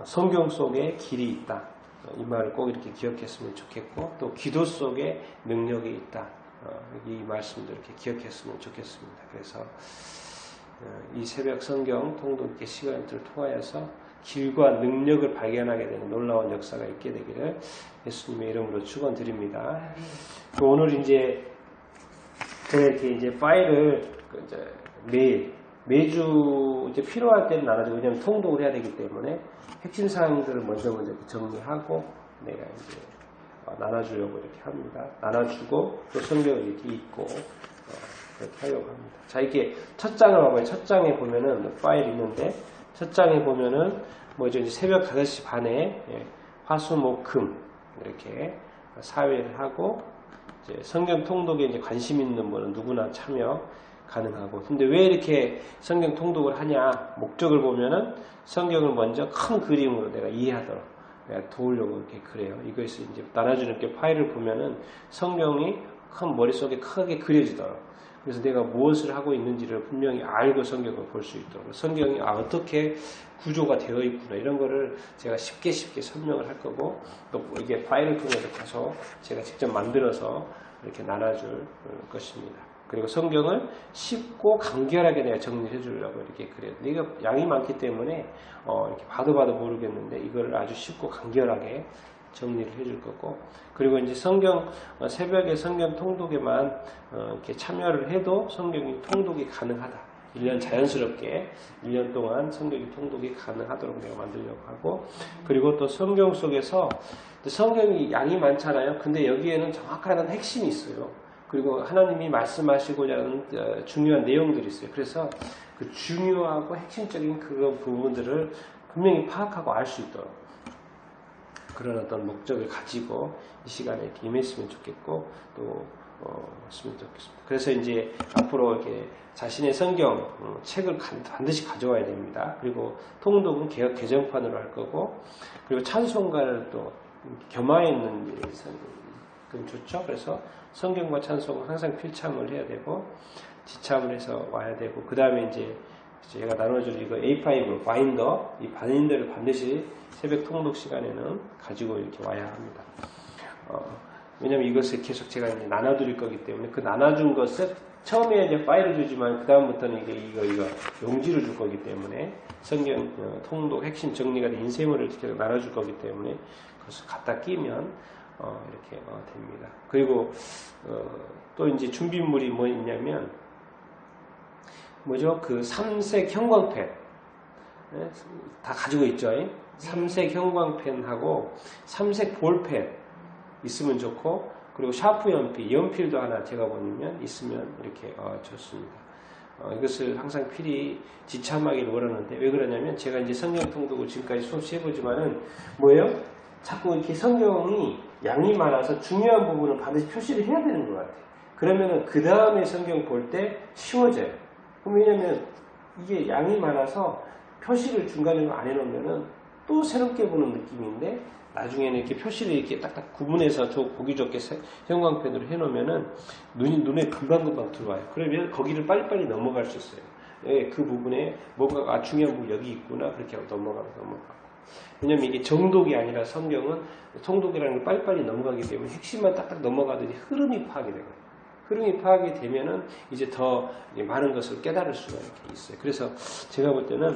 성경 속에 길이 있다. 이 말을 꼭 이렇게 기억했으면 좋겠고, 또 기도 속에 능력이 있다. 이 말씀도 이렇게 기억했으면 좋겠습니다. 그래서 이 새벽 성경 통독의 시간들을 통하여서 길과 능력을 발견하게 되는 놀라운 역사가 있게 되기를 예수님의 이름으로 축원드립니다. 오늘 이제 제가 이렇게 이제 파일을 이제 매주 이제 필요할 때는 나눠주고, 왜냐하면 통독을 해야 되기 때문에 핵심 사항들을 먼저 정리하고 내가 이제 나눠주려고 이렇게 합니다. 나눠주고 또 성경을 이렇게 읽고 그렇게 하려고 합니다. 자, 이렇게 첫 장을 봐봐요. 첫 장에 보면은 파일이 있는데, 첫 장에 보면은 뭐죠? 이제 새벽 5시 반에 화수, 목, 금 이렇게 사회를 하고, 이제 성경 통독에 이제 관심 있는 분은 누구나 참여 가능하고. 근데 왜 이렇게 성경 통독을 하냐? 목적을 보면은 성경을 먼저 큰 그림으로 내가 이해하도록 내가 도우려고 이렇게 그래요. 이것이 이제 나눠주는 게 파일을 보면은 성경이 큰 머릿속에 크게 그려지도록. 그래서 내가 무엇을 하고 있는지를 분명히 알고 성경을 볼 수 있도록. 성경이 어떻게 구조가 되어 있구나. 이런 거를 제가 쉽게 설명을 할 거고, 또 이게 파일을 통해서 계속 제가 직접 만들어서 이렇게 나눠줄 것입니다. 그리고 성경을 쉽고 간결하게 내가 정리해 주려고 이렇게 그래요. 이거 양이 많기 때문에 이렇게 봐도 모르겠는데 이걸 아주 쉽고 간결하게 정리를 해 줄 거고, 그리고 이제 성경 새벽에 성경 통독에만 이렇게 참여를 해도 성경이 통독이 가능하다. 1년 자연스럽게 1년 동안 성경이 통독이 가능하도록 내가 만들려고 하고, 그리고 또 성경 속에서 성경이 양이 많잖아요. 근데 여기에는 정확한 핵심이 있어요. 그리고 하나님이 말씀하시고자 하는 중요한 내용들이 있어요. 그래서 그 중요하고 핵심적인 그런 부분들을 분명히 파악하고 알 수 있도록 그런 어떤 목적을 가지고 이 시간에 이렇게 임했으면 좋겠고, 또 했으면 좋겠습니다. 그래서 이제 앞으로 이렇게 자신의 성경 책을 반드시 가져와야 됩니다. 그리고 통독은 개역 개정판으로 할 거고, 그리고 찬송가를 또 겸하여 있는 그럼 좋죠. 그래서 성경과 찬송은 항상 필참을 해야 되고 지참을 해서 와야 되고, 그 다음에 이제 제가 나눠줄 이거 A5 바인더, 이 바인더를 반드시 새벽 통독 시간에는 가지고 이렇게 와야 합니다. 왜냐면 이것을 계속 제가 이제 나눠드릴 거기 때문에 그 나눠준 것을 처음에 이제 파일을 주지만 그 다음부터는 이거 용지를 줄 거기 때문에 성경 통독 핵심 정리가 된 인쇄물을 계속 나눠줄 거기 때문에 그것을 갖다 끼면 이렇게 됩니다. 그리고 또 이제 준비물이 뭐 있냐면 뭐죠? 그 삼색 형광펜 다 가지고 있죠. 삼색 형광펜하고 삼색 볼펜 있으면 좋고, 그리고 샤프 연필도 하나 제가 보면 있으면 이렇게 좋습니다. 이것을 항상 필히 지참하기를 원하는데, 왜 그러냐면 제가 이제 성경 통독을 지금까지 수없이 해보지만은 뭐예요? 자꾸 이렇게 성경이 양이 많아서 중요한 부분을 반드시 표시를 해야 되는 것 같아요. 그러면은 그 다음에 성경 볼 때 쉬워져요. 왜냐면 이게 양이 많아서 표시를 중간에 안 해놓으면은 또 새롭게 보는 느낌인데, 나중에는 이렇게 표시를 이렇게 딱딱 구분해서 보기 좋게 형광펜으로 해놓으면은 눈에 금방 들어와요. 그러면 거기를 빨리빨리 넘어갈 수 있어요. 예, 그 부분에 뭔가 중요한 부분 여기 있구나, 그렇게 하고 넘어가고. 왜냐면 이게 정독이 아니라 성경은 통독이라는 걸 빨리빨리 넘어가기 때문에 핵심만 딱딱 넘어가더니 흐름이 파악이 되거든요. 흐름이 파악이 되면은 이제 더 많은 것을 깨달을 수가 이렇게 있어요. 그래서 제가 볼 때는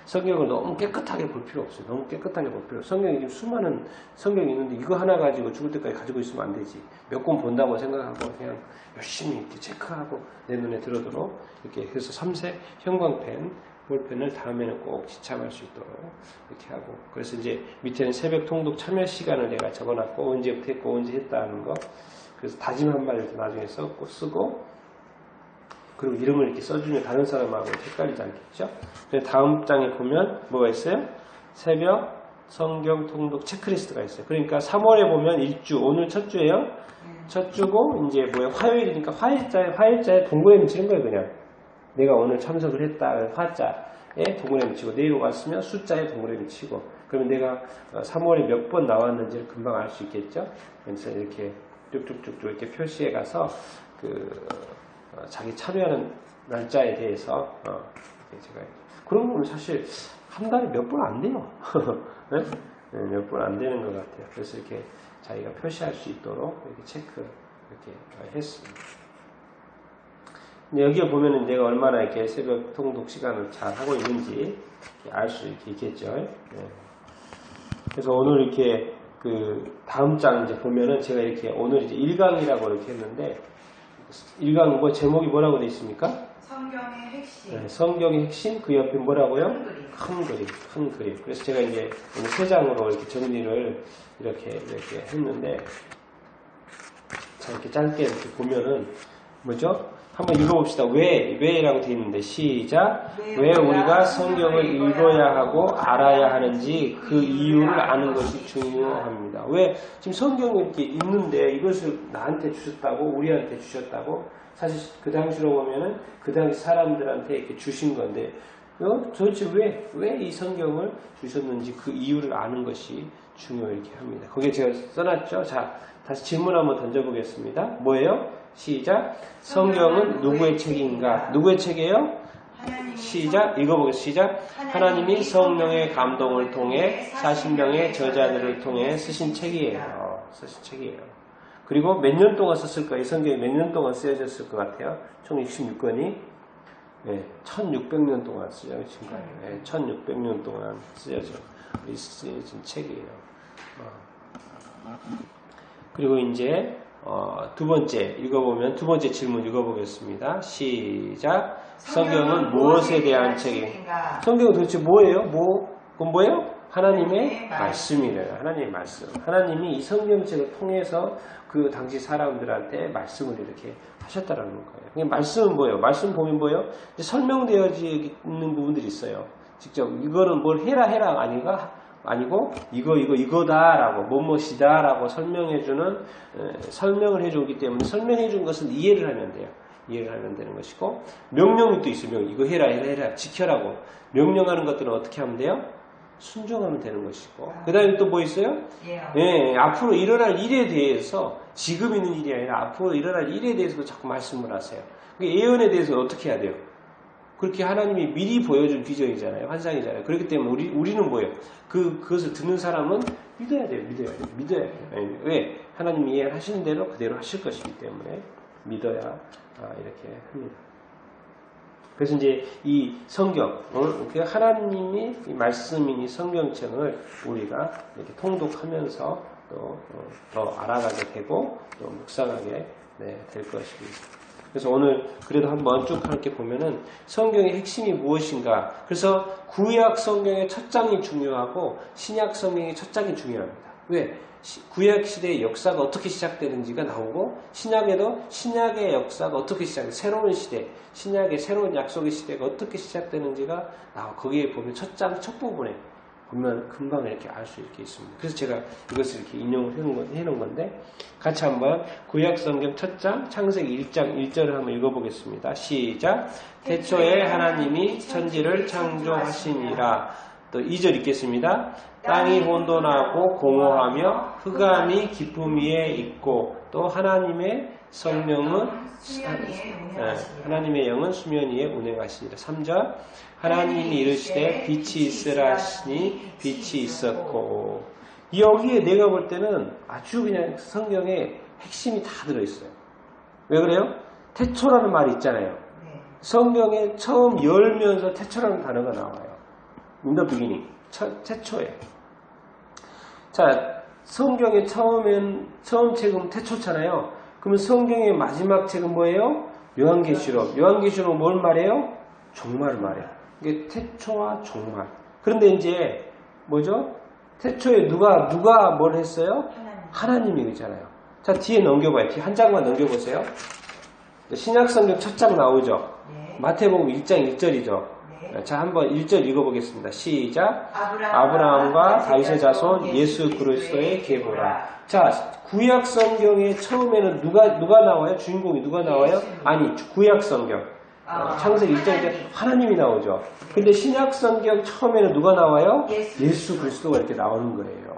성경을 너무 깨끗하게 볼 필요 없어요. 너무 깨끗하게 볼 필요 없어요. 성경이 지금 수많은 성경이 있는데 이거 하나 가지고 죽을 때까지 가지고 있으면 안 되지. 몇 권 본다고 생각하고 그냥 열심히 이렇게 체크하고 내 눈에 들어도록 이렇게 해서 삼색 형광펜, 볼펜을 다음에는 꼭 지참할 수 있도록 이렇게 하고, 그래서 이제 밑에는 새벽 통독 참여 시간을 내가 적어놨고 언제부터 했고 언제 했다 하는 거, 그래서 다짐 한 말 이렇게 나중에 쓰고, 그리고 이름을 이렇게 써주면 다른 사람하고 헷갈리지 않겠죠? 그래서 다음 장에 보면 뭐가 있어요? 새벽 성경 통독 체크리스트가 있어요. 그러니까 3월에 보면 1주, 오늘 첫 주예요. 첫 주고 이제 뭐예요? 화요일이니까 화일자에 동그라미 치는 거예요. 그냥 내가 오늘 참석을 했다 화자에 동그라미 치고, 내일 왔으면 숫자에 동그라미 치고, 그러면 내가 3월에 몇 번 나왔는지를 금방 알 수 있겠죠? 그래서 이렇게 쭉쭉쭉 이렇게 표시해 가서 자기 참여하는 날짜에 대해서 제가 그런 거는 사실 한 달에 몇 번 안 돼요. 네? 네, 몇 번 안 되는 것 같아요. 그래서 이렇게 자기가 표시할 수 있도록 이렇게 체크 이렇게 했습니다. 근데 여기에 보면은 내가 얼마나 이렇게 새벽 통독 시간을 잘 하고 있는지 알 수 있겠죠. 네. 그래서 오늘 이렇게 그 다음 장 이제 보면은 제가 이렇게 오늘 이제 1강이라고 이렇게 했는데 1강 뭐 제목이 뭐라고 되어 있습니까? 성경의 핵심. 네, 성경의 핵심 그 옆에 뭐라고요? 큰 그림. 그래서 제가 이제 오늘 3장으로 이렇게 정리를 이렇게 했는데 자 이렇게 짧게 이렇게 보면은 뭐죠? 한번 읽어봅시다. 왜라고 되어 있는데 시작. 왜 우리가 성경을 읽어야 하고 알아야 하는지 그 이유를 아는 것이 중요합니다. 왜 지금 성경을 이렇게 읽는데 이것을 나한테 주셨다고 우리한테 주셨다고 사실 그 당시로 보면은 그 당시 사람들한테 이렇게 주신 건데 도대체 왜 이 성경을 주셨는지 그 이유를 아는 것이 중요 이렇게 합니다. 거기에 제가 써놨죠. 자 다시 질문 한번 던져보겠습니다. 뭐예요? 시작. 성경은 누구의 책인가? 누구의 책이에요? 시작. 읽어보겠습니다. 시작. 하나님이 성령의 감동을 통해 40명의 저자들을 통해 쓰신 책이에요. 그리고 몇 년 동안 썼을까요? 이 성경이 몇 년 동안 쓰여졌을 것 같아요? 총 66권이 1600년 동안 쓰여진 거예요. 1600년 동안 쓰여진 책이에요. 그리고 이제 두 번째 읽어보면 두 번째 질문 읽어보겠습니다. 시작. 성경은 무엇에 대한 책인가? 성경은 도대체 뭐예요? 그건 뭐예요? 하나님의 말씀이래요. 하나님의 말씀. 하나님이 이 성경책을 통해서 그 당시 사람들한테 말씀을 이렇게 하셨다라는 거예요. 말씀은 뭐예요? 말씀 보면 뭐예요? 설명되어져 있는 부분들이 있어요. 직접 이거는 뭘 해라 아니고 이거다라고 뭐뭐이다라고 설명을 해주기 때문에 설명해준 것을 이해를 하면 돼요. 이해를 하면 되는 것이고 명령이 또 있어요. 이거 해라 지켜라고 명령하는 것들은 어떻게 하면 돼요? 순종하면 되는 것이고 그 다음에 또 뭐 있어요? 앞으로 일어날 일에 대해서 지금 있는 일이 아니라 앞으로 일어날 일에 대해서도 자꾸 말씀을 하세요. 예언에 대해서 어떻게 해야 돼요? 그렇게 하나님이 미리 보여준 비전이잖아요. 환상이잖아요. 그렇기 때문에 우리는 뭐예요? 그것을 듣는 사람은 믿어야 돼요. 왜? 하나님이 예언하시는 대로 그대로 하실 것이기 때문에 믿어야 이렇게 합니다. 그래서 이제 이 성경, 하나님이 이 말씀인 이 성경책을 우리가 이렇게 통독하면서 또 더 알아가게 되고 또 묵상하게 될 것입니다. 그래서 오늘 그래도 한번 쭉 함께 보면은 성경의 핵심이 무엇인가. 그래서 구약 성경의 첫 장이 중요하고 신약 성경의 첫 장이 중요합니다. 왜? 구약 시대의 역사가 어떻게 시작되는지가 나오고 신약에도 신약의 역사가 어떻게 새로운 시대, 신약의 새로운 약속의 시대가 어떻게 시작되는지가 나오고 거기에 보면 첫 장 첫 부분에 보면 금방 이렇게 알 수 있습니다. 그래서 제가 이것을 이렇게 인용을 해놓은 건데 같이 한번 구약 성경 첫 장 창세기 1장 1절을 한번 읽어보겠습니다. 시작. 태초에 하나님이 천지를 창조하시니라. 또 2절 읽겠습니다. 땅이 혼돈하고 공허하며 흑암이 깊음 위에 있고 또 하나님의 성령은 하나님의 영은 수면 위에 운행하시니라. 3절 하나님이 이르시되 빛이 있으라 하시니 빛이 있었고. 여기에 내가 볼 때는 아주 그냥 성경에 핵심이 다 들어있어요. 왜 그래요? 태초라는 말이 있잖아요. 성경에 처음 열면서 태초라는 단어가 나와요. In the beginning. 태초에. 자, 성경의 처음 책은 태초잖아요. 그러면 성경의 마지막 책은 뭐예요? 요한계시록. 요한계시록은 뭘 말해요? 종말을 말해요. 이게 태초와 종말. 그런데 이제 뭐죠? 태초에 누가 뭘 했어요? 하나님이잖아요. 자, 뒤에 넘겨봐요. 뒤에 한 장만 넘겨보세요. 신약성경 첫 장 나오죠? 마태복음 1장 1절이죠? 자, 한번 1절 읽어보겠습니다. 시작. 아브라함과 다윗의 자손 예수 그리스도의 계보라. 자, 구약 성경의 처음에는 누가 나와요? 주인공이 누가 나와요? 아니, 구약 성경. 창세기 1장에 하나님이 나오죠. 근데 신약 성경 처음에는 누가 나와요? 예수 그리스도가 이렇게 나오는 거예요.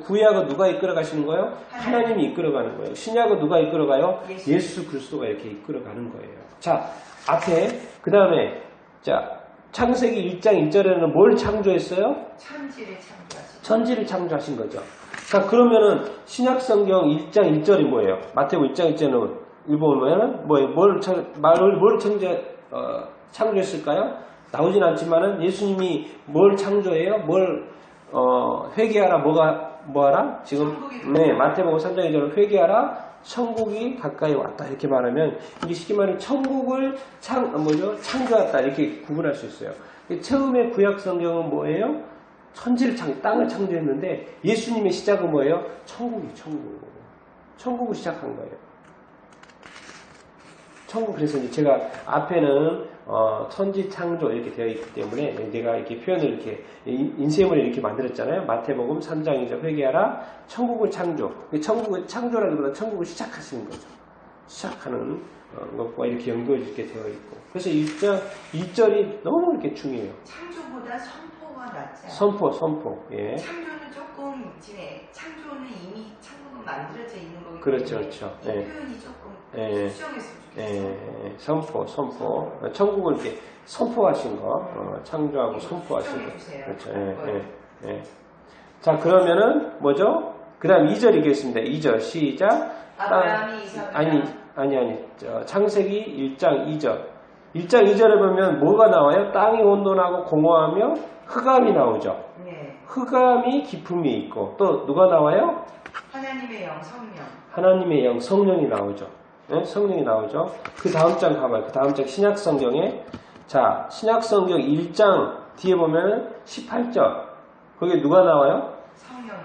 구약은 누가 이끌어 가시는 거예요? 하나님이 이끌어 가는 거예요. 신약은 누가 이끌어 가요? 예수 그리스도가 이렇게 이끌어 가는 거예요. 자, 앞에 그 다음에 자 창세기 1장 1절에는 뭘 창조했어요? 천지를 창조하신. 천지를 창조하신 거죠. 자, 그러면은 신약성경 1장 1절이 뭐예요? 마태복음 1장 1절은 읽어보면은 뭐예요? 뭘 창조했을까요? 나오진 않지만은 예수님이 뭘 창조해요? 뭘 회개하라 뭐하라? 지금 네, 마태복음 3장 2절은 회개하라 천국이 가까이 왔다 이렇게 말하면 이게 쉽게 말하면 천국을 창조했다 이렇게 구분할 수 있어요. 처음에 구약 성경은 뭐예요? 땅을 창조했는데 예수님의 시작은 뭐예요? 천국을 시작한 거예요. 천국. 그래서 이제 제가 앞에는 천지 창조 이렇게 되어 있기 때문에 내가 이렇게 표현을 이렇게 인쇄물을 이렇게 만들었잖아요. 마태복음 3장 2절 회개하라 천국을 창조. 천국을 창조라기보다 천국을 시작하시는 거죠. 시작하는 것과 이렇게 연결되게 되어 있고. 그래서 1절이 너무 이렇게 중요해요. 창조보다 선포가 낫지 않아요? 선포. 예. 창조는 조금 창조는 이미 창조가 만들어져 있는 거기 때문에 그렇죠. 이 예. 표현이 조금 예. 수정했으면 좋겠어요. 선포. 천국을 이렇게 선포하신 거, 창조하고 선포하신 거. 수정해주세요. 그렇죠. 예. 자, 그러면은 뭐죠? 그 다음 2절 읽겠습니다. 2절 시작. 아브라함이 이삭을 아니. 창세기 1장 2절. 1장 2절에 보면 뭐가 나와요? 땅이 온돈하고 공허하며 흑암이 나오죠. 네. 흑암이 기품이 있고 또 누가 나와요? 하나님의 영 성령. 하나님의 영 성령이 나오죠. 네? 성령이 나오죠. 그 다음 장 가봐요. 그 다음 장 신약성경에 자 신약성경 1장 뒤에 보면 18절 거기에 누가 나와요? 성령이.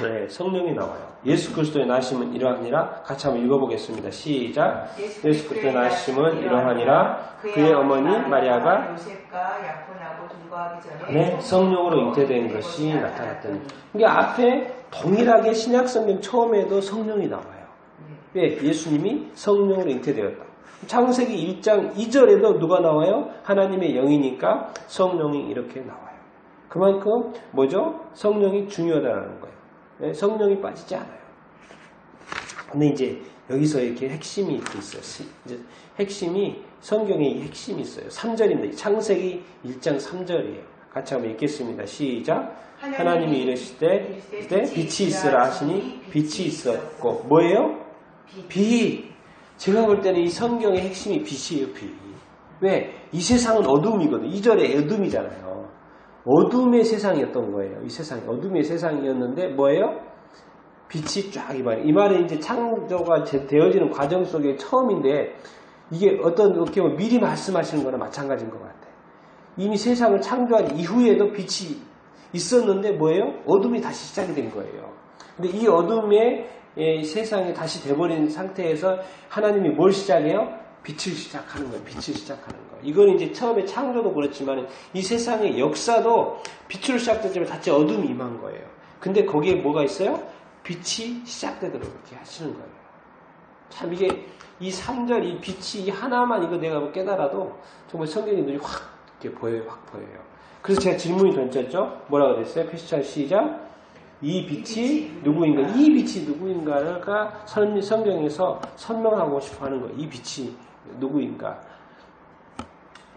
네, 성령이 나와요. 예수 그리스도의 나심은 이러하니라. 같이 한번 읽어보겠습니다. 시작. 예수 그리스도의 나심은 이러하니라. 그의 어머니 마리아가 요셉과 약혼하고 동거하기 전에 네, 성령으로 잉태된 것이 나타났더니. 그러니까 앞에 동일하게 신약성경 처음에도 성령이 나와요. 왜? 예수님이 성령으로 잉태되었다. 창세기 1장 2절에도 누가 나와요? 하나님의 영이니까 성령이 이렇게 나와요. 그만큼 뭐죠? 성령이 중요하다는 거예요. 네, 성령이 빠지지 않아요. 근데 이제 여기서 이렇게 핵심이 있어요. 이제 핵심이 성경에 핵심이 있어요. 3절입니다. 창세기 1장 3절이에요. 같이 한번 읽겠습니다. 시작. 하나님이 이르시되 빛이 있으라 하시니 빛이 있었고 뭐예요? 빛. 제가 볼 때는 이 성경의 핵심이 빛이에요. 빛. 왜? 이 세상은 어둠이거든요. 2절에 어둠이잖아요. 어둠의 세상이었던 거예요. 이 세상이 어둠의 세상이었는데 뭐예요? 빛이 쫙 이 말이에요. 이 말은 이제 창조가 되어지는 과정 속에 처음인데 이게 어떤 어떻게 보면 미리 말씀하시는 거나 마찬가지인 것 같아요. 이미 세상을 창조한 이후에도 빛이 있었는데 뭐예요? 어둠이 다시 시작이 된 거예요. 근데 이 어둠의 세상이 다시 돼버린 상태에서 하나님이 뭘 시작해요? 빛을 시작하는 거예요. 빛을 시작하는 거예요. 이건 이제 처음에 창조도 그렇지만 이 세상의 역사도 빛으로 시작되지만 다시 어둠이 임한 거예요. 근데 거기에 뭐가 있어요? 빛이 시작되도록 이렇게 하시는 거예요. 참 이게 이 3절 이 빛이 이 하나만 이거 내가 깨달아도 정말 성경의 눈이 확 이렇게 보여요. 확 보여요. 그래서 제가 질문이 던졌죠. 뭐라고 그랬어요? 패시찬 시작. 이 빛이 누구인가? 이 빛이 누구인가가 성경에서 설명하고 싶어 하는 거예요. 이 빛이 누구인가?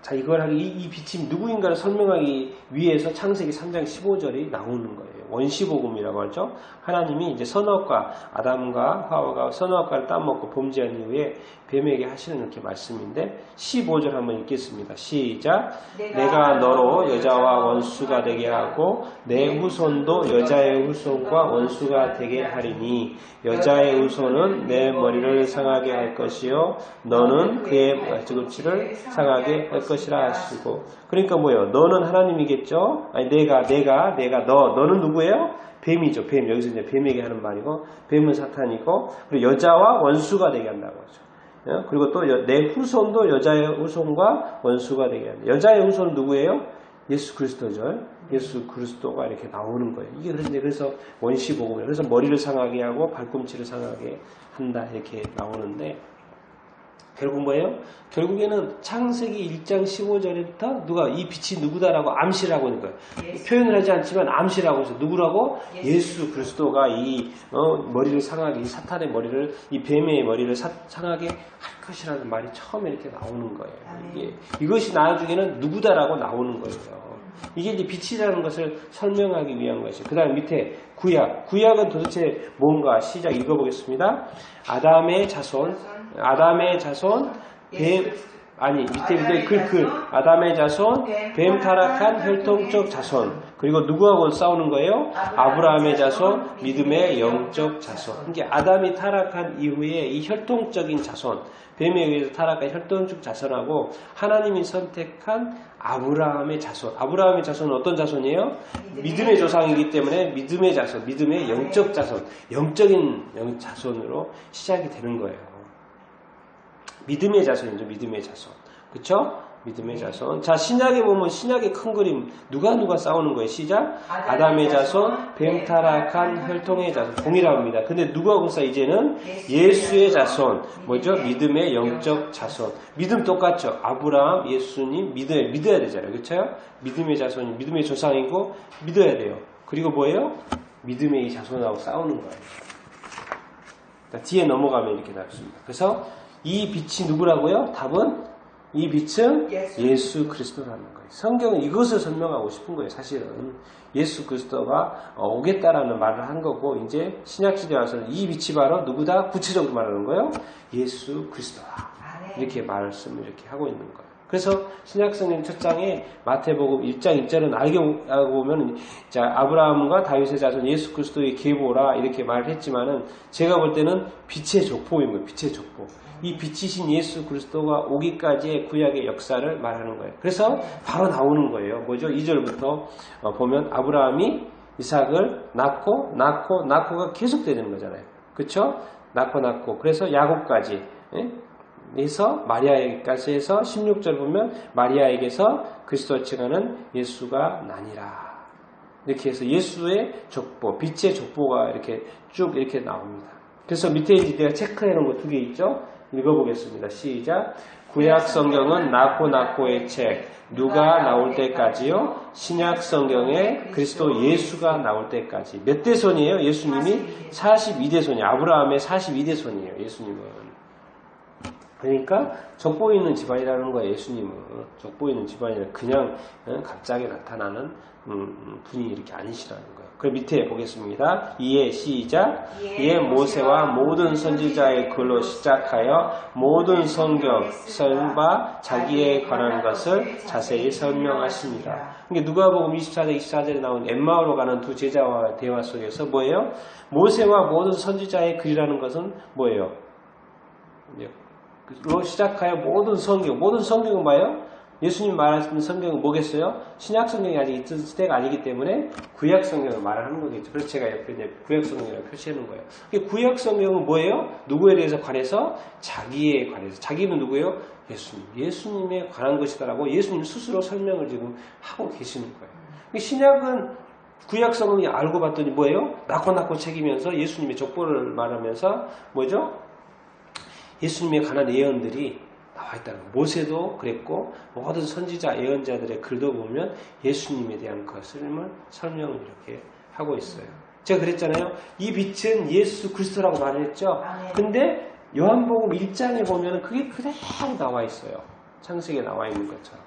자, 이걸 하기, 이 빛이 누구인가를 설명하기 위해서 창세기 3장 15절이 나오는 거예요. 원시복음이라고 하죠. 하나님이 이제 선악과, 아담과 하와가 선악과를 따먹고 범죄한 이후에 뱀에게 하시는 이렇게 말씀인데, 15절 한번 읽겠습니다. 시작. 내가 너로 여자와 원수가 되게 하고, 내 후손도 여자의 후손과 원수가 되게 하리니, 여자의 후손은 내 머리를 상하게 할 것이요, 너는 그의 발뒤꿈치를 상하게 할 것이라 하시고. 그러니까 뭐예요? 너는 하나님이겠죠? 아니, 너는 누구예요? 뱀이죠. 뱀. 여기서 이제 뱀에게 하는 말이고, 뱀은 사탄이고, 그리고 여자와 원수가 되게 한다고 하죠. 그리고 또 내 후손도 여자의 후손과 원수가 되게 한다. 여자의 후손은 누구예요? 예수 그리스도죠. 예수 그리스도가 이렇게 나오는 거예요. 이게 그래서 원시복음이에요. 그래서 머리를 상하게 하고 발꿈치를 상하게 한다 이렇게 나오는데 결국 뭐예요? 결국에는 창세기 1장 15절부터 누가 이 빛이 누구다라고 암시라고 하는 거예요. 표현을 하지 않지만 암시라고 해서 누구라고? 예수 그리스도가 이 머리를 상하게, 이 사탄의 머리를, 이 뱀의 머리를 상하게 할 것이라는 말이 처음에 이렇게 나오는 거예요. 이것이 나중에는 누구다라고 나오는 거예요. 이게 이제 빛이라는 것을 설명하기 위한 것이에요. 그 다음 밑에 구약. 구약은 도대체 뭔가? 시작 읽어보겠습니다. 아담의 자손, 뱀, 아니, 밑에 아담의 자손, 뱀 타락한 혈통적 자손. 그리고 누구하고 싸우는 거예요? 아브라함의 자손, 믿음의 영적 자손. 이게 아담이 타락한 이후에 이 혈통적인 자손, 뱀에 의해서 타락한 혈통적 자손하고 하나님이 선택한 아브라함의 자손. 아브라함의 자손은 어떤 자손이에요? 믿음의 조상이기 때문에 믿음의 자손, 믿음의 영적 자손, 영적인 자손으로 시작이 되는 거예요. 믿음의 자손이죠. 믿음의 자손. 그쵸? 믿음의 자손. 자, 신약에 보면 신약의 큰 그림 누가 싸우는 거예요? 시작. 아담의 자손, 뱀 타락한 혈통의 자손. 동일합니다. 근데 누구하고 싸? 이제는 예수의 자손. 뭐죠? 믿음의 영적 자손. 믿음 똑같죠? 아브라함, 예수님 믿어야 되잖아요. 그렇죠? 믿음의 자손이 믿음의 조상이고 믿어야 돼요. 그리고 뭐예요? 믿음의 이 자손하고 싸우는 거예요. 뒤에 넘어가면 이렇게 나왔습니다. 그래서 이 빛이 누구라고요? 답은 이 빛은 예수 그리스도라는 거예요. 성경은 이것을 설명하고 싶은 거예요. 사실은 예수 그리스도가 오겠다라는 말을 한 거고, 이제 신약시대에 와서는 이 빛이 바로 누구다? 구체적으로 말하는 거예요. 예수 그리스도다. 이렇게 말씀을 이렇게 하고 있는 거예요. 그래서 신약성경 첫 장에 마태복음 1장 1절은 알고 보면 아브라함과 다윗의 자손 예수 그리스도의 계보라 이렇게 말을 했지만은 제가 볼 때는 빛의 족보인 거예요. 빛의 족보. 이 빛이신 예수 그리스도가 오기까지의 구약의 역사를 말하는 거예요. 그래서 바로 나오는 거예요. 뭐죠? 2절부터 보면 아브라함이 이삭을 낳고가 계속되는 거잖아요. 그렇죠? 낳고 그래서 야곱까지 해서 마리아에게까지 해서 16절 보면 마리아에게서 그리스도 칭하는 예수가 나니라. 이렇게 해서 예수의 족보, 빛의 족보가 이렇게 쭉 이렇게 나옵니다. 그래서 밑에 제가 체크해 놓은 거 2개 있죠? 읽어보겠습니다. 시작. 구약 성경은 낳고의 책, 누가 나올 때까지요? 신약 성경에 그리스도 예수가 나올 때까지. 몇 대손이에요? 예수님이 42대손이에요. 아브라함의 42대손이에요. 예수님은. 그러니까 족보 있는 집안이라는 거예요. 예수님은 족보 있는 집안이라 그냥 갑자기 나타나는 분이 이렇게 아니시라는 거예요. 그럼 밑에 보겠습니다. 이에 시작. 이에 모세와 모든 선지자의 글로 시작하여 모든 성경 설바 자기에 관한 것을 자세히 설명하십니다. 그러니까 누가복음 24장 24절에 나온 엠마오로 가는 두 제자와 대화 속에서 뭐예요? 모세와 모든 선지자의 글이라는 것은 뭐예요? 로 시작하여 모든 성경은 뭐예요? 예수님 말하시는 성경은 뭐겠어요? 신약 성경이 아직 있던 시대가 아니기 때문에 구약 성경을 말하는 거겠죠. 그래서 제가 옆에 이제 구약 성경이라고 표시하는 거예요. 구약 성경은 뭐예요? 누구에 대해서 관해서? 자기에 관해서. 자기는 누구예요? 예수님. 예수님에 관한 것이다라고 예수님 스스로 설명을 지금 하고 계시는 거예요. 신약은 구약 성경이 알고 봤더니 뭐예요? 낳고 책이면서 예수님의 족보를 말하면서 뭐죠? 예수님에 관한 예언들이 나와 있다는 거예요. 모세도 그랬고 모든 선지자 예언자들의 글도 보면 예수님에 대한 것을 설명을 이렇게 하고 있어요. 제가 그랬잖아요. 이 빛은 예수 그리스도라고 말을 했죠. 근데 요한복음 1장에 보면 그게 그대로 나와 있어요. 창세기에 나와 있는 것처럼.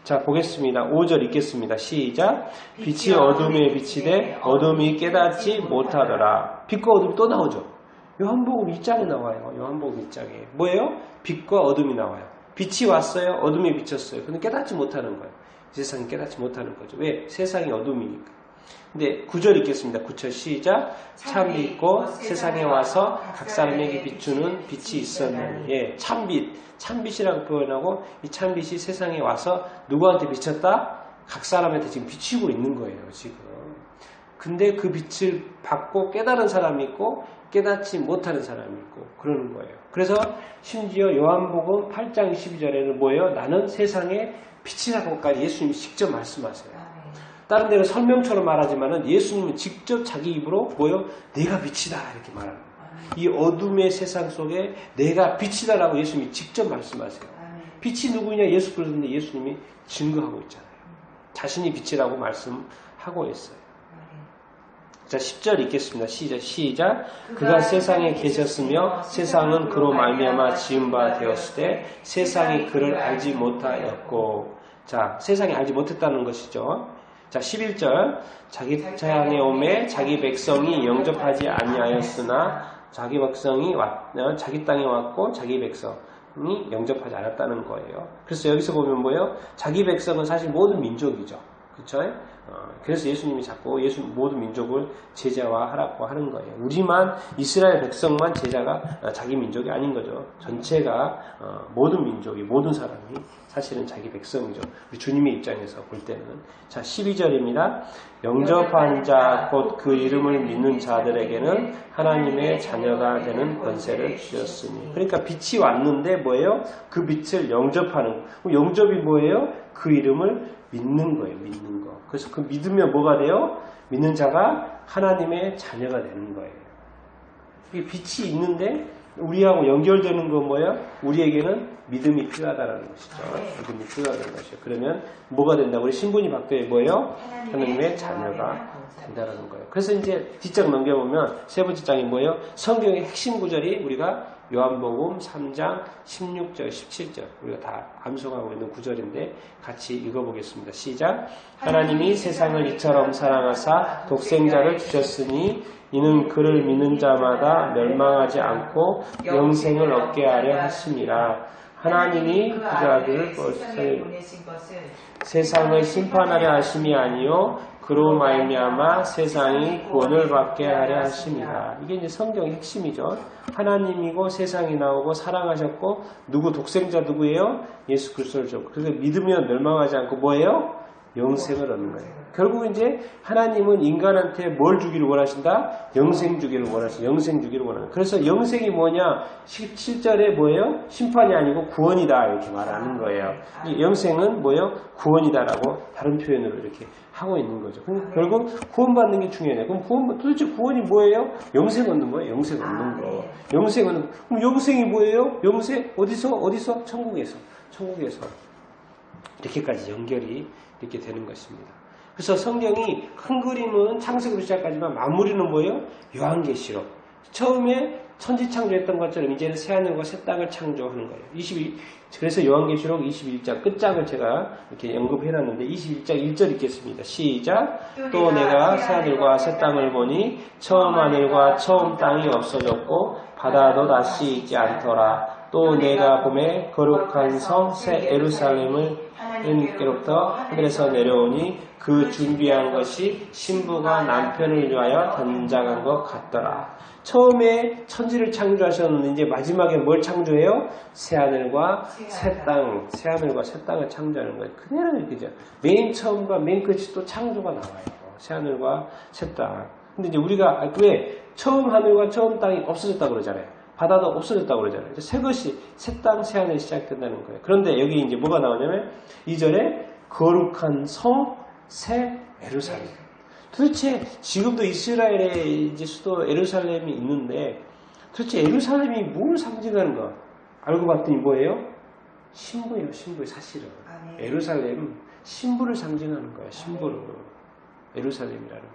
자, 보겠습니다. 5절 읽겠습니다. 시작. 빛이 어둠에 비치되 어둠이 깨닫지 못하더라. 빛과 어둠이 또 나오죠. 요한복음 2장에 나와요. 요한복음 2장에. 뭐예요? 빛과 어둠이 나와요. 빛이 왔어요. 어둠이 비쳤어요. 근데 깨닫지 못하는 거예요. 세상이 깨닫지 못하는 거죠. 왜? 세상이 어둠이니까. 근데 9절 읽겠습니다. 9절 시작. 참 빛고 세상에 와서 각 사람에게 비추는 빛이 있었나니. 예, 참빛. 참빛이라고 표현하고 이 참빛이 세상에 와서 누구한테 비쳤다? 각 사람한테 지금 비치고 있는 거예요. 지금. 근데 그 빛을 받고 깨달은 사람이 있고 깨닫지 못하는 사람이 있고 그러는 거예요. 그래서 심지어 요한복음 8장 12절에는 뭐예요? 나는 세상의 빛이라고까지 예수님이 직접 말씀하세요. 다른 데는 설명처럼 말하지만은 예수님은 직접 자기 입으로 뭐예요? 내가 빛이다 이렇게 말하는 거예요. 이 어둠의 세상 속에 내가 빛이다라고 예수님이 직접 말씀하세요. 빛이 누구냐? 예수 그리스도인데 예수님이 증거하고 있잖아요. 자신이 빛이라고 말씀하고 있어요. 자, 10절 읽겠습니다. 시작. 그가 세상에 계셨으며 세상은 그로 말미암아 지은 바 되었을 때 세상이 그를 알지 못하였고. 자, 세상이 알지 못했다는 것이죠. 자, 11절. 자기 땅에 오매 자기 백성이 영접하지 아니하였으나 자기 땅에 왔고 자기 백성이 영접하지 않았다는 거예요. 그래서 여기서 보면 뭐예요? 자기 백성은 사실 모든 민족이죠. 그렇죠? 그래서 예수님이 자꾸 모든 민족을 제자화하라고 하는 거예요. 우리만 이스라엘 백성만 제자가 자기 민족이 아닌 거죠. 전체가 모든 민족이 모든 사람이 사실은 자기 백성이죠. 우리 주님의 입장에서 볼 때는. 자, 12절입니다. 영접한 자 곧 그 이름을 믿는 자들에게는 하나님의 자녀가 되는 권세를 주셨으니. 그러니까 빛이 왔는데 뭐예요? 그 빛을 영접하는 거. 영접이 뭐예요? 그 이름을 믿는 거예요. 믿는 거. 그래서 그 믿으면 뭐가 돼요? 믿는 자가 하나님의 자녀가 되는 거예요. 이게 빛이 있는데 우리하고 연결되는 건 뭐예요? 우리에게는 믿음이 필요하다는 것이죠. 믿음이 필요하다는 것이죠. 그러면 뭐가 된다고? 우리 신분이 바뀌어야 뭐예요? 하나님의 자녀가 된다는 거예요. 그래서 이제 뒷장 넘겨보면 세 번째 장이 뭐예요? 성경의 핵심 구절이 우리가 요한복음 3장 16절 17절 우리가 다 암송하고 있는 구절인데 같이 읽어보겠습니다. 시작. 하나님이 세상을 이처럼 사랑하사 독생자를 주셨으니 이는 그를 믿는 자마다 멸망하지 않고 영생을 얻게 하려 하심이라. 하나님이 그 아들을 세상을 심판하려 하심이 아니요 그로 말미암아 세상이 구원을 받게 하려 하심이라. 이게 이제 성경의 핵심이죠. 하나님이고 세상이 나오고 사랑하셨고 누구 독생자 누구예요? 예수 그리스도를 줬고 그래서 믿으면 멸망하지 않고 뭐예요? 영생을 얻는 거예요. 결국 이제 하나님은 인간한테 뭘 주기를 원하신다? 영생 주기를 원하신다. 영생 주기를 원하는. 그래서 영생이 뭐냐? 17절에 뭐예요? 심판이 아니고 구원이다 이렇게 말하는 거예요. 이 영생은 뭐예요? 구원이다라고 다른 표현으로 이렇게 하고 있는 거죠. 근데 결국 구원받는 게 중요해요. 그럼 도대체 구원이 뭐예요? 영생 얻는 거예요. 영생 얻는 거. 영생 얻는 거. 그럼 영생이 뭐예요? 영생 어디서? 천국에서. 이렇게까지 연결이 이렇게 되는 것입니다. 그래서 성경이 큰 그림은 창세기로 시작하지만 마무리는 뭐예요? 요한계시록. 처음에 천지 창조했던 것처럼 이제는 새하늘과 새 땅을 창조하는 거예요. 그래서 요한계시록 21장 끝장을 제가 이렇게 언급해놨는데 21장 1절 읽겠습니다. 시작. 또 내가 새하늘과 새 땅을 보니 처음 하늘과 처음 땅이 없어졌고 바다도 다시 있지 않더라. 또 내가 봄에 거룩한 성 새 예루살렘을 하나님께로부터 하늘에서 내려오니 그 준비한 것이 신부가 남편을 위하여 단장한 것 같더라. 처음에 천지를 창조하셨는데 이제 마지막에 뭘 창조해요? 새하늘과 새 땅을 창조하는 거예요. 그대로 그죠? 맨 처음과 맨 끝이 또 창조가 나와요. 새하늘과 새 땅. 근데 이제 우리가 왜 처음 하늘과 처음 땅이 없어졌다고 그러잖아요. 바다도 없어졌다고 그러잖아요. 새 땅, 새 하늘이 시작된다는 거예요. 그런데 여기 이제 뭐가 나오냐면 2절에 거룩한 성, 새 예루살렘. 도대체 지금도 이스라엘의 이제 수도 예루살렘이 있는데 도대체 예루살렘이 뭘 상징하는가? 알고 봤더니 뭐예요? 신부예요, 신부 사실은. 예루살렘, 신부를 상징하는 거예요, 신부를. 예루살렘이라는 거는.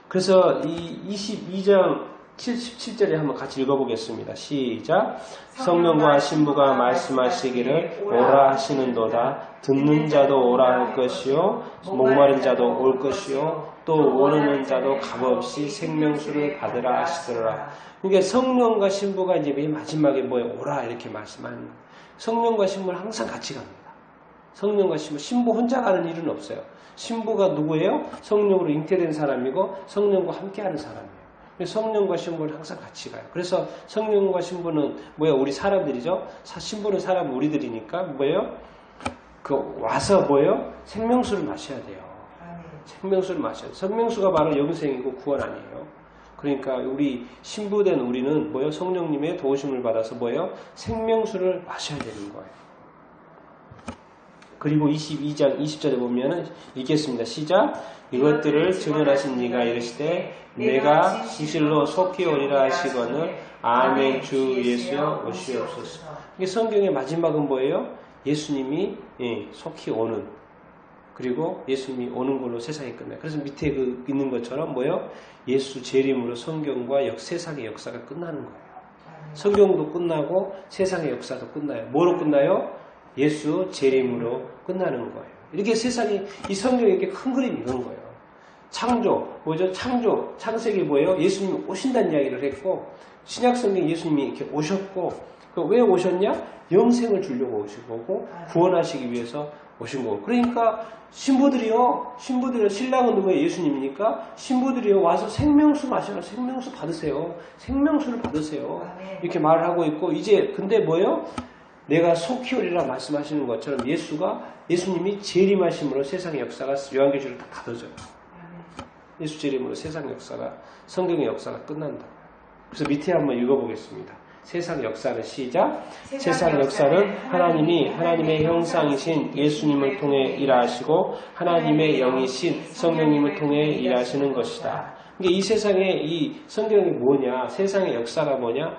그래서 이 22장 17절에 한번 같이 읽어보겠습니다. 시작. 성령과 신부가 말씀하시기를 오라 하시는도다. 듣는 자도 오라 할 것이요 목마른 자도 올 것이요 또 오르는 자도 값없이 생명수를 받으라 하시더라. 그러니까 성령과 신부가 이제 맨 마지막에 오라 이렇게 말씀하는 거예요. 성령과 신부는 항상 같이 갑니다. 성령과 신부 혼자 가는 일은 없어요. 신부가 누구예요? 성령으로 잉태된 사람이고 성령과 함께하는 사람이에요. 성령과 신부는 항상 같이 가요. 그래서 성령과 신부는 우리 사람들이죠. 신부는 사람 우리들이니까 와서 생명수를 마셔야 돼요. 생명수를 마셔야 돼요. 생명수가 바로 영생이고 구원 아니에요. 그러니까 우리 신부된 우리는 성령님의 도우심을 받아서 생명수를 마셔야 되는 거예요. 그리고 22장 20절에 보면은 읽겠습니다. 시작. 이것들을 증언하신 이가 이르시되 내가 진실로 속히 오리라 하시거늘 아멘 주 예수여 오시옵소서. 이게 성경의 마지막은 뭐예요? 예수님이 속히 오는, 그리고 예수님이 오는 걸로 세상이 끝나요. 그래서 밑에 그 있는 것처럼 뭐예요? 예수 재림으로 성경과 세상의 역사가 끝나는 거예요. 성경도 끝나고 세상의 역사도 끝나요. 뭐로 끝나요? 예수 재림으로 끝나는 거예요. 이렇게 세상이, 이 성경에 이렇게 큰 그림이 이런 거예요. 창조, 뭐죠? 창세기 뭐예요? 예수님이 오신다는 이야기를 했고, 신약성경 예수님이 이렇게 오셨고, 왜 오셨냐? 영생을 주려고 오신 거고, 구원하시기 위해서 오신 거고. 그러니까 신부들이요, 신랑은 누구예요? 예수님이니까 신부들이요, 와서 생명수 마셔라, 생명수 받으세요, 생명수를 받으세요, 이렇게 말을 하고 있고, 이제 근데 뭐예요? 내가 속히 오리라 말씀하시는 것처럼 예수님이 재림하심으로 세상의 역사가 요한계시록 다 닫아져요. 예수 재림으로 세상의 역사가, 성경의 역사가 끝난다. 그래서 밑에 한번 읽어보겠습니다. 세상 역사는 시작. 세상 역사는 하나님의 형상이신 예수님을 통해 일하시고 하나님의 영이신 성령님을 통해 일하시는 것이다. 그러니까 이 세상의 이 성경이 뭐냐? 세상의 역사가 뭐냐?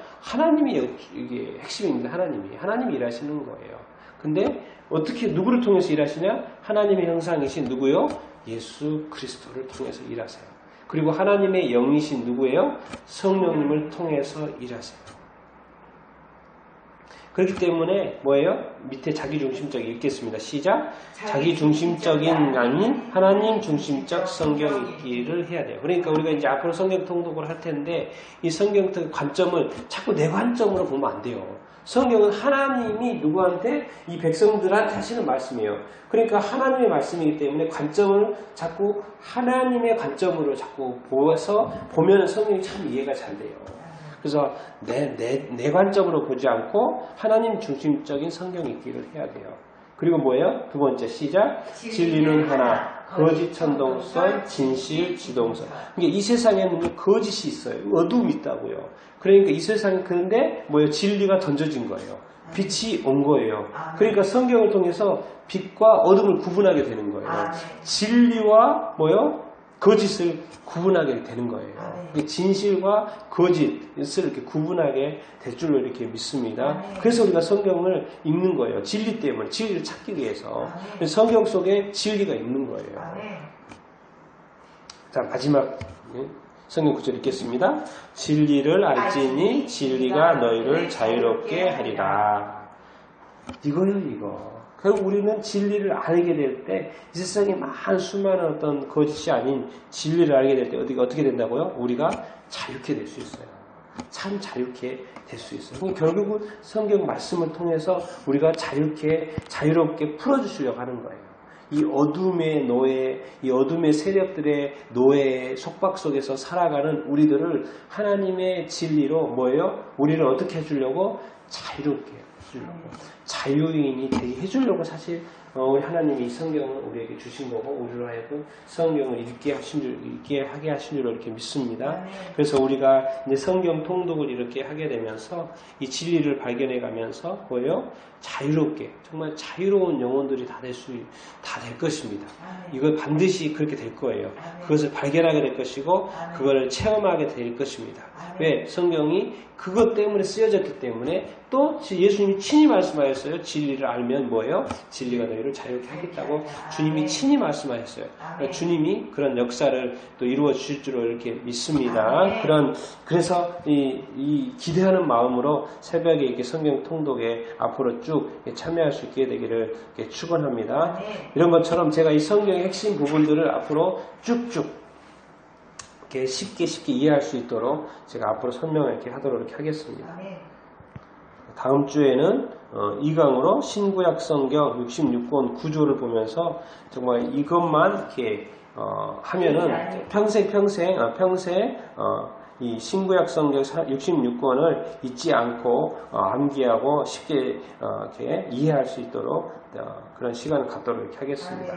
이게 핵심입니다. 하나님이 일하시는 거예요. 근데 어떻게 누구를 통해서 일하시냐? 하나님의 형상이신 누구요? 예수 그리스도를 통해서 일하세요. 그리고 하나님의 영이신 누구예요? 성령님을 통해서 일하세요. 그렇기 때문에 뭐예요? 밑에 자기중심적 읽겠습니다. 시작. 자기중심적인 아닌 하나님 중심적 성경 읽기를 해야 돼요. 그러니까 우리가 이제 앞으로 성경 통독을 할 텐데 이 성경 관점을 자꾸 내 관점으로 보면 안 돼요. 성경은 하나님이 누구한테? 이 백성들한테 하시는 말씀이에요. 그러니까 하나님의 말씀이기 때문에 관점을 자꾸 하나님의 관점으로 자꾸 보면 성경이 참 이해가 잘 돼요. 그래서 내 관점으로 보지 않고 하나님 중심적인 성경 읽기를 해야 돼요. 그리고 뭐예요? 두 번째 시작. 진리는 하나, 거짓 천동설, 진실 지동설. 그러니까 이 세상에는 거짓이 있어요. 어둠이 있다고요. 그러니까 이 세상에 그런데 뭐예요? 진리가 던져진 거예요. 빛이 온 거예요. 그러니까 성경을 통해서 빛과 어둠을 구분하게 되는 거예요. 진리와 뭐예요? 거짓을 구분하게 되는 거예요. 진실과 거짓을 이렇게 구분하게 될 줄로 이렇게 믿습니다. 그래서 우리가 성경을 읽는 거예요. 진리 때문에, 진리를 찾기 위해서. 성경 속에 진리가 있는 거예요. 자, 마지막 성경 구절 읽겠습니다. 진리를 알지니 진리가 너희를 자유롭게 하리라. 이거요, 이거. 결국 우리는 진리를 알게 될 때 이 세상에 수많은 어떤 거짓이 아닌 진리를 알게 될 때 어떻게 된다고요? 우리가 자유케 될 수 있어요. 참 자유케 될 수 있어요. 그러니까 결국은 성경 말씀을 통해서 우리가 자유롭게 풀어주시려고 하는 거예요. 이 어둠의 노예, 이 어둠의 세력들의 노예의 속박 속에서 살아가는 우리들을 하나님의 진리로 뭐예요? 우리를 어떻게 해주려고? 자유롭게 해주려고. 자유인이 되게 해주려고 사실 우리 하나님이 이 성경을 우리에게 주신 거고, 우리로 하여금 성경을 읽게 하게 하신 줄 이렇게 믿습니다. 그래서 우리가 이제 성경 통독을 이렇게 하게 되면서 이 진리를 발견해 가면서 뭐예요? 자유롭게, 정말 자유로운 영혼들이 다 될 것입니다. 이걸 반드시 그렇게 될 거예요. 그것을 발견하게 될 것이고, 그걸 체험하게 될 것입니다. 왜? 성경이 그것 때문에 쓰여졌기 때문에, 또 예수님이 친히 말씀하셨어요. 진리를 알면 뭐예요? 진리가 너희를 자유롭게 하겠다고 주님이 친히 말씀하셨어요. 그러니까 주님이 그런 역사를 또 이루어 주실 줄로 이렇게 믿습니다. 그래서 이 기대하는 마음으로 새벽에 이렇게 성경 통독에 앞으로 쭉 참여할 수 있게 되기를 축원합니다. 이런 것처럼 제가 이 성경의 핵심 부분들을 앞으로 쭉쭉 이렇게 쉽게 이해할 수 있도록 제가 앞으로 설명을 이렇게 하도록 이렇게 하겠습니다. 다음 주에는 이 강으로 신구약 성경 66권 구조를 보면서 정말 이것만 이렇게 하면은 평생 이 신구약 성경 66권을 잊지 않고 암기하고 쉽게 이렇게 이해할 수 있도록 그런 시간을 갖도록 이렇게 하겠습니다.